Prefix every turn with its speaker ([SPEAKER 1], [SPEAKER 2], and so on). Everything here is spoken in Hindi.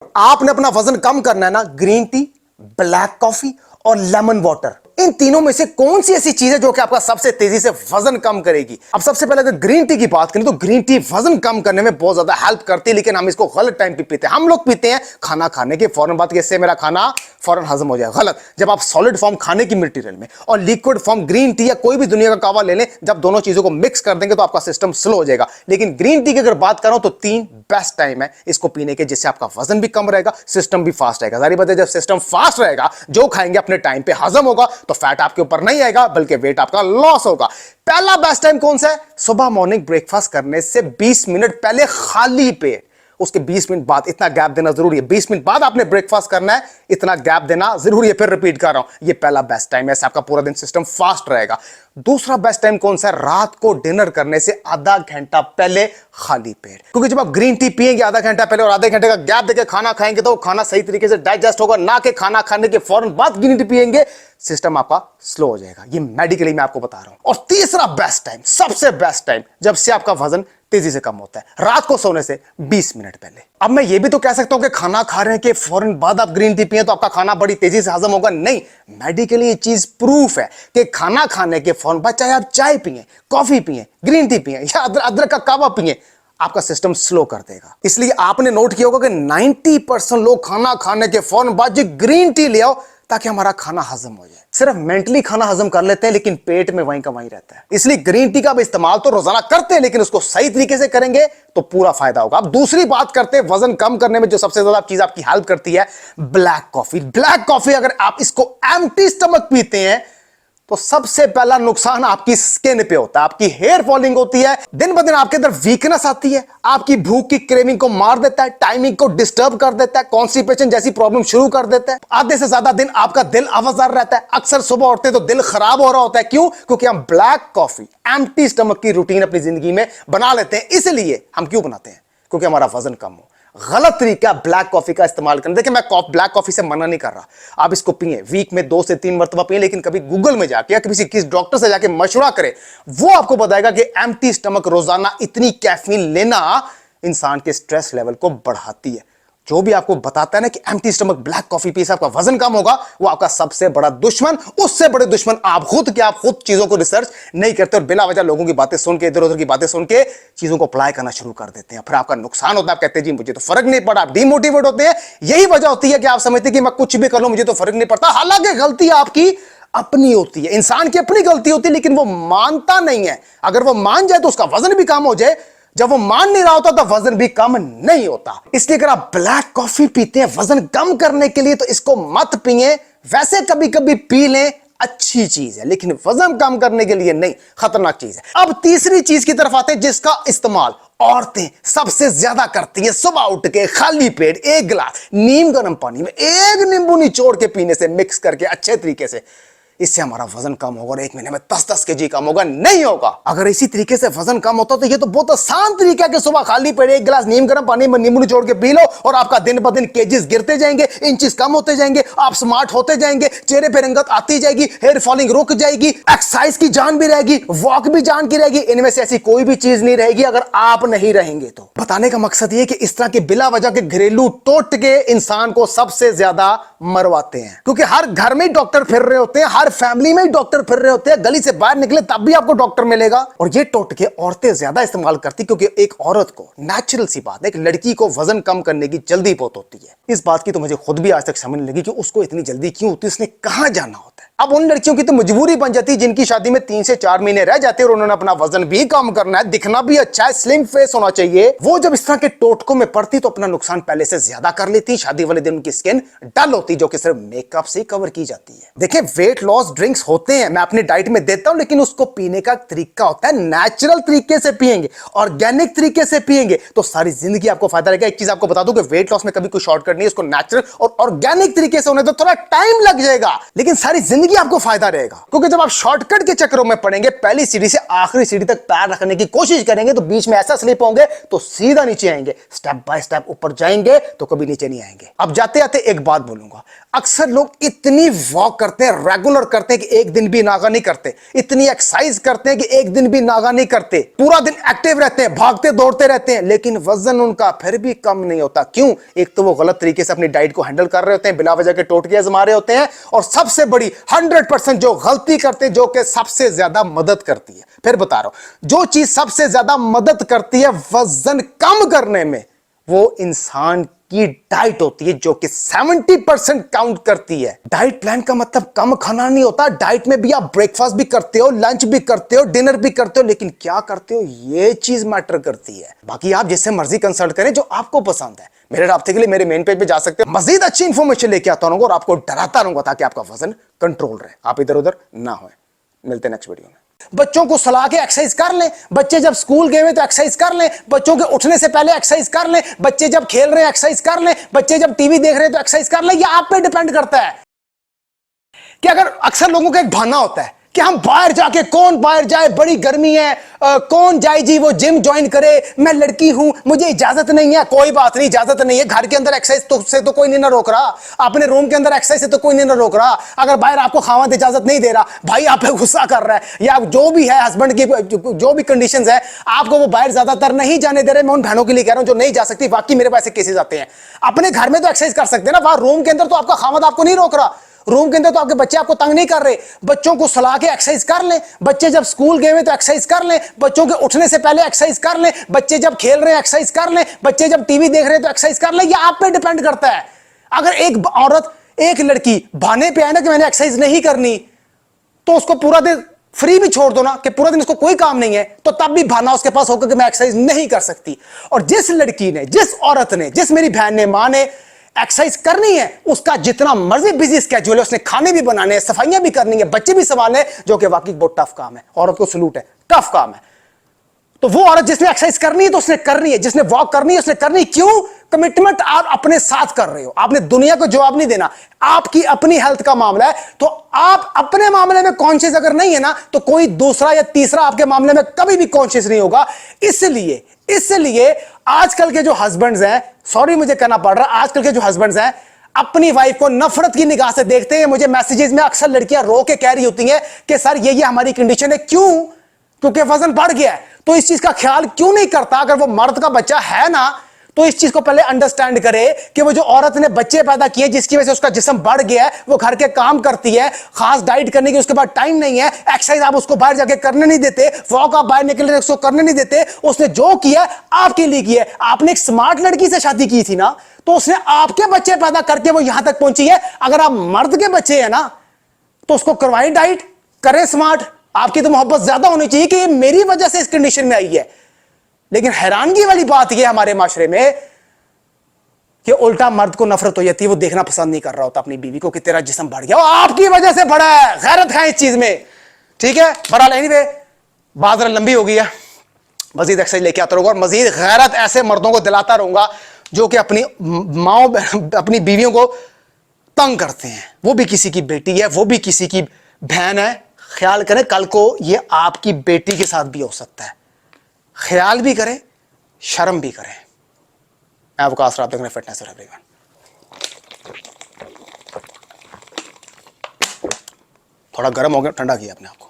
[SPEAKER 1] आपने अपना वजन कम करना है ना, ग्रीन टी, ब्लैक कॉफी और लेमन वाटर, इन तीनों में से कौन सी ऐसी चीज है जो कि आपका सबसे तेजी से वजन कम करेगी? अब सबसे पहले अगर ग्रीन टी की बात करें तो ग्रीन टी वजन कम करने में बहुत ज्यादा हेल्प करती है, लेकिन हम इसको गलत टाइम पे पीते हैं। हम लोग पीते हैं खाना खाने के फौरन बाद, इससे मेरा खाना फौरन हजम हो जाए। गलत। जब आप सॉलिड फॉर्म खाने की मटेरियल में और लिक्विड फॉर्म ग्रीन टी या कोई भी दुनिया का कावा ले लें, जब दोनों चीजों को मिक्स कर देंगे तो आपका सिस्टम स्लो हो जाएगा। लेकिन ग्रीन टी की अगर बात करो तो 3 बेस्ट टाइम है इसको पीने के, जिससे आपका वजन भी कम रहेगा, सिस्टम भी फास्ट रहेगा। जारी बात है, जब सिस्टम फास्ट रहेगा, जो खाएंगे अपने टाइम पे हजम होगा, तो फैट आपके ऊपर नहीं आएगा बल्कि वेट आपका लॉस होगा। पहला बेस्ट टाइम कौन सा है? सुबह मॉर्निंग ब्रेकफास्ट करने से 20 मिनट पहले खाली पेट, उसके 20 मिनट बाद इतना गैप देना जरूरी है। 20 मिनट बाद आपने ब्रेकफास्ट करना है, इतना गैप देना जरूरी है। फिर रिपीट कर रहा हूं, ये पहला बेस्ट टाइम है, ऐसे आपका पूरा दिन सिस्टम फास्ट रहेगा। दूसरा बेस्ट टाइम कौन सा है? रात को डिनर करने से आधा घंटा पहले खाली पेट, क्योंकि जब आप ग्रीन टी पिएंगे आधा घंटा पहले और आधे घंटे का गैप देकर खाना खाएंगे तो खाना सही तरीके से डाइजेस्ट होगा, ना कि खाना खाने के फौरन बाद ग्रीन टी पिएंगे सिस्टम आपका स्लो हो जाएगा। ये मेडिकली मैं आपको बता रहा हूं। और तीसरा बेस्ट टाइम, सबसे बेस्ट टाइम, जब से आपका वजन तेजी से कम होता है, रात को सोने से 20 मिनट पहले। अब मैं ये भी तो कह सकता हूं कि खाना खा रहे हैं कि फौरन बाद आप ग्रीन टी पिए तो आपका खाना बड़ी तेजी से हजम होगा। नहीं, मेडिकली ये चीज प्रूफ है कि खाना खाने के फौरन बाद चाहे आप चाय पिए, कॉफी पिए, ग्रीन टी पिए या अदरक का कावा पिए, आपका सिस्टम स्लो कर देगा। इसलिए आपने नोट किया होगा कि 90% लोग खाना खाने के फौरन बाद जी ग्रीन टी ले आओ ताकि हमारा खाना हजम हो जाए। सिर्फ मेंटली खाना हजम कर लेते हैं, लेकिन पेट में वहीं का वहीं रहता है। इसलिए ग्रीन टी का भी इस्तेमाल तो रोजाना करते हैं, लेकिन उसको सही तरीके से करेंगे तो पूरा फायदा होगा। अब दूसरी बात करते हैं वजन कम करने में जो सबसे ज्यादा चीज आपकी हेल्प करती है, ब्लैक कॉफी। ब्लैक कॉफी अगर आप इसको एम्प्टी स्टमक पीते हैं तो सबसे पहला नुकसान आपकी स्किन पे होता है, आपकी हेयर फॉलिंग होती है, दिन ब दिन आपके अंदर वीकनेस आती है, आपकी भूख की क्रेविंग को मार देता है, टाइमिंग को डिस्टर्ब कर देता है, कॉन्स्टिपेशन जैसी प्रॉब्लम शुरू कर देता है। आधे से ज्यादा दिन आपका दिल आवाजार रहता है, अक्सर सुबह उठते तो दिल खराब हो रहा होता है। क्यों? क्योंकि हम ब्लैक कॉफी एम्प्टी स्टमक की रूटीन अपनी जिंदगी में बना लेते हैं। इसलिए हम क्यों बनाते हैं? क्योंकि हमारा वजन कम हो। गलत तरीका ब्लैक कॉफी का इस्तेमाल करना। देखिए, मैं ब्लैक कॉफी से मना नहीं कर रहा, आप इसको पिए, वीक में 2 से 3 मरतबा पिए, लेकिन कभी गूगल में जाके या किसी डॉक्टर से जाके मशवरा करें, वो आपको बताएगा कि एम्प्टी स्टमक रोजाना इतनी कैफीन लेना इंसान के स्ट्रेस लेवल को बढ़ाती है। जो भी आपको बताता है ना कि empty stomach black coffee P से आपका वजन कम होगा, वो आपका सबसे बड़ा दुश्मन, उससे बड़े दुश्मन आप खुद के। आप खुद चीजों को रिसर्च नहीं करते और बिना वजह लोगों की बातें सुन के, इधर उधर की बातें सुन के चीजों को अप्लाई करना शुरू कर देते हैं। फिर आपका नुकसान होता है, आप कहते हैं जी मुझे तो फर्क नहीं पड़ा, आप डिमोटिवेट होते हैं। यही वजह होती है कि आप समझते हैं कि मैं कुछ भी कर लूं मुझे तो फर्क नहीं पड़ता। हालांकि गलती आपकी अपनी होती है, इंसान की अपनी गलती होती है, लेकिन वो मानता नहीं है। अगर वो मान जाए तो उसका वजन भी कम हो जाए, जब वो मान नहीं रहा होता तो वजन भी कम नहीं होता। इसलिए अगर आप ब्लैक कॉफी पीते हैं वजन कम करने के लिए तो इसको मत पिए। वैसे कभी कभी पी लें, अच्छी चीज है, लेकिन वजन कम करने के लिए नहीं, खतरनाक चीज है। अब तीसरी चीज की तरफ आते हैं जिसका इस्तेमाल औरतें सबसे ज्यादा करती हैं। सुबह उठ के खाली पेट 1 गिलास नीम गर्म पानी में 1 नींबू निचोड़ के पीने से, मिक्स करके अच्छे तरीके से, इससे हमारा वजन कम होगा और 1 महीने में 10-10 केजी कम होगा। नहीं होगा। अगर इसी तरीके से वजन कम होता तो ये तो बहुत आसान तरीका है कि सुबह खाली पेट 1 गिलास नीम गर्म पानी में नींबू निचोड़ के पी लो और आपका दिन ब दिन केजीज गिरते जाएंगे, इंचेस कम होते जाएंगे, आप स्मार्ट होते जाएंगे, चेहरे पे रंगत आती जाएगी, हेयर फॉलिंग रुक जाएगी, एक्सरसाइज की जान भी रहेगी, वॉक भी जान की रहेगी। इनमें से ऐसी कोई भी चीज नहीं रहेगी अगर आप नहीं रहेंगे तो। बताने का मकसद ये कि इस तरह के बिला वजह के घरेलू टोटके इंसान को सबसे ज्यादा मरवाते हैं, क्योंकि हर घर में डॉक्टर फिर रहे होते हैं, हर फैमिली में डॉक्टर फिर रहे होते हैं, गली से बाहर निकले तब भी आपको डॉक्टर मिलेगा। और ये टोटके औरतें ज्यादा इस्तेमाल करती, क्योंकि एक औरत को, नेचुरल सी बात है, एक लड़की को वजन कम करने की जल्दी बहुत होती है। इस बात की तो मुझे खुद भी आज तक समझ नहीं लगी कि उसको इतनी जल्दी क्यों होती है, उसने कहां जाना होता है। अब उन लड़कियों की तो मजबूरी बन जाती है जिनकी शादी में 3 से 4 महीने रह जाते हैं और उन्होंने अपना वजन भी कम करना है, दिखना भी अच्छा है, स्लिम फेस होना चाहिए। वो जब इस तरह के टोटकों में पड़ती तो अपना नुकसान पहले से ज्यादा कर लेती। शादी वाले दिन उनकी स्किन डल होती, जो कि सिर्फ मेकअप से कवर की जाती है। देखिए, वेट लॉस ड्रिंक्स होते हैं, मैं अपनी डाइट में देता हूं, लेकिन उसको पीने का तरीका होता है, नेचुरल तरीके से पिएंगे, ऑर्गेनिक तरीके से पिएंगे तो सारी जिंदगी आपको फायदा रहेगा। एक चीज आपको बता दूं कि वेट लॉस में कभी कोई शॉर्टकट नहीं है, इसको नेचुरल और ऑर्गेनिक तरीके से होने तो थोड़ा टाइम लग जाएगा, लेकिन सारी जिंदगी जिंदगी आपको फायदा रहेगा। क्योंकि जब आप शॉर्टकट के चक्करों में पड़ेंगे, पहली सीढ़ी से आखिरी सीढ़ी तक पैर रखने की कोशिश करेंगे तो बीच में ऐसा स्लिप होंगे तो सीधा नीचे आएंगे, स्टेप बाय स्टेप ऊपर जाएंगे तो कभी नीचे नहीं आएंगे। अब जाते जाते एक बात बोलूंगा, अक्सर लोग इतनी वॉक करते हैं, रेगुलर करते हैं कि एक दिन भी नागा नहीं करते, इतनी एक्सरसाइज करते हैं कि एक दिन भी नागा नहीं करते, पूरा दिन एक्टिव रहते हैं, भागते दौड़ते रहते हैं, लेकिन वजन उनका फिर भी कम नहीं होता। क्यों? एक तो वो गलत तरीके से अपनी डाइट को हैंडल कर रहे होते हैं, बिना वजह के टोटके आजमा रहे होते हैं, और सबसे बड़ी 100% जो गलती करते हैं, जो कि सबसे ज्यादा मदद करती है, फिर बता रहा हूं, जो चीज सबसे ज्यादा मदद करती है वजन कम करने में, वो इंसान की डाइट होती है, जो कि 70% काउंट करती है। डाइट प्लान का मतलब कम खाना नहीं होता। डाइट में भी आप ब्रेकफास्ट भी करते हो, लंच भी करते हो, डिनर भी करते हो, लेकिन क्या करते हो, ये चीज मैटर करती है। बाकी आप जिससे मर्जी कंसल्ट करें, जो आपको पसंद है। मेरे राब्ते के लिए मेरे मेन पेज पे जा सकते हो, मजीद अच्छी इंफॉर्मेशन लेके आता रहूंगा और आपको डराता रहूंगा ताकि आपका वजन कंट्रोल रहे, आप इधर उधर ना हो। मिलते हैं नेक्स्ट वीडियो में। बच्चों को सलाह के एक्सरसाइज कर लें, बच्चे जब स्कूल गए हुए तो एक्सरसाइज कर लें, बच्चों के उठने से पहले एक्सरसाइज कर लें, बच्चे जब खेल रहे हैं एक्सरसाइज कर लें, बच्चे जब टीवी देख रहे हैं तो एक्सरसाइज कर लें। ये आप पे डिपेंड करता है कि अगर अक्सर लोगों का एक बहाना होता है कि हम बाहर जाके, कौन बाहर जाए, बड़ी गर्मी है, कौन जाए जी वो जिम ज्वाइन करे, मैं लड़की हूं, मुझे इजाजत नहीं है। कोई बात नहीं, इजाजत नहीं है, घर के अंदर एक्सरसाइज से तो कोई नहीं ना रोक रहा, अपने रूम के अंदर एक्सरसाइज से तो कोई नहीं ना रोक रहा। अगर बाहर आपको खावत इजाजत नहीं दे रहा, भाई आप पे गुस्सा कर रहा है, या जो भी है हस्बैंड की जो भी कंडीशंस है, आपको वो बाहर ज्यादातर नहीं जाने दे रहे। मैं उन बहनों के लिए कह रहा हूं जो नहीं जा सकती, बाकी मेरे पास केसेस आते हैं। अपने घर में तो एक्सरसाइज कर सकते हैं ना, वहां रूम के अंदर तो आपका खावत आपको नहीं रोक रहा, रूम के अंदर तो आपके बच्चे आपको तंग नहीं कर रहे। बच्चों को सलाह के एक्सरसाइज कर लें, बच्चे जब स्कूल गए हुए तो एक्सरसाइज कर लें, बच्चों के उठने से पहले एक्सरसाइज कर लें, बच्चे जब खेल रहे हैं एक्सरसाइज कर लें, बच्चे जब टीवी देख रहे हैं तो एक्सरसाइज कर लें। ये आप पे डिपेंड करता है। अगर एक औरत, एक लड़की बहाने पे है ना कि मैंने एक्सरसाइज नहीं करनी, तो उसको पूरा दिन फ्री भी छोड़ दो ना, कि पूरा दिन उसको कोई काम नहीं है, तो तब भी बहाना उसके पास होगा कि मैं एक्सरसाइज नहीं कर सकती। और जिस लड़की ने, जिस औरत ने, जिस मेरी बहन ने, मां ने एक्सरसाइज करनी है, उसका जितना मर्जी बिजी स्केड्यूल है, उसने खाने भी बनाने हैं, सफाइयां भी करनी है, बच्चे भी संभालने, जो कि वाकई बहुत टफ काम है। औरत को सलूट है, टफ काम है। तो वो औरत जिसने एक्सरसाइज करनी है तो उसने करनी है, जिसने वॉक करनी है उसने करनी है। क्यों? कमिटमेंट आप अपने साथ कर रहे हो, आपने दुनिया को जवाब नहीं देना। आपकी अपनी हेल्थ का मामला है, तो आप अपने मामले में कॉन्शियस अगर नहीं है ना, तो कोई दूसरा या तीसरा आपके मामले में कभी भी कॉन्शियस नहीं होगा। इसलिए आजकल के जो हस्बैंड्स हैं, सॉरी मुझे कहना पड़ रहा है, आजकल के जो हस्बैंड्स हैं अपनी वाइफ को नफरत की निगाह से देखते हैं। मुझे मैसेजेस में अक्सर लड़कियां रो के कह रही होती हैं कि सर ये हमारी कंडीशन है। क्यों? क्योंकि वजन बढ़ गया है। तो इस चीज का ख्याल क्यों नहीं करता? अगर वो मर्द का बच्चा है ना, तो इस चीज को पहले अंडरस्टैंड करे कि वो जो औरत ने बच्चे पैदा किए, जिसकी वजह से उसका जिस्म बढ़ गया है, वो घर के काम करती है, खास डाइट करने की उसके बाद टाइम नहीं है, एक्सरसाइज आप उसको बाहर जाके करने नहीं देते, वॉक आप बाहर निकलने उसको करने नहीं देते। उसने जो किया आपके लिए किया। आपने एक स्मार्ट लड़की से शादी की थी ना, तो उसने आपके बच्चे पैदा करके वो यहां तक पहुंची है। अगर आप मर्द के बच्चे हैं ना, तो उसको करवाएं डाइट, करें स्मार्ट। आपकी तो मोहब्बत ज्यादा होनी चाहिए कि ये मेरी वजह से इस कंडीशन में आई है। लेकिन हैरानगी वाली बात यह हमारे माशरे में कि उल्टा मर्द को नफरत हो जाती है, वो देखना पसंद नहीं कर रहा होता अपनी बीवी को कि तेरा जिस्म बढ़ गया, आपकी वजह से बढ़ा है। गैरत है इस चीज में, ठीक है। बहरहाल एनीवे, बात लंबी हो गई है, मजीद एक्सरसाइज लेके आता रहूंगा और मजीद गैरत ऐसे मर्दों को दिलाता रहूंगा जो कि अपनी माओ, अपनी बीवियों को तंग करते हैं। वो भी किसी की बेटी है, वो भी किसी की बहन है। ख्याल करें, कल को ये आपकी बेटी के साथ भी हो सकता है। ख्याल भी करें, शर्म भी करें। मैं आपको आसरा देख रहे हैं फिटनेस और एवरीवन। थोड़ा गर्म हो गया, ठंडा किया अपने आप को।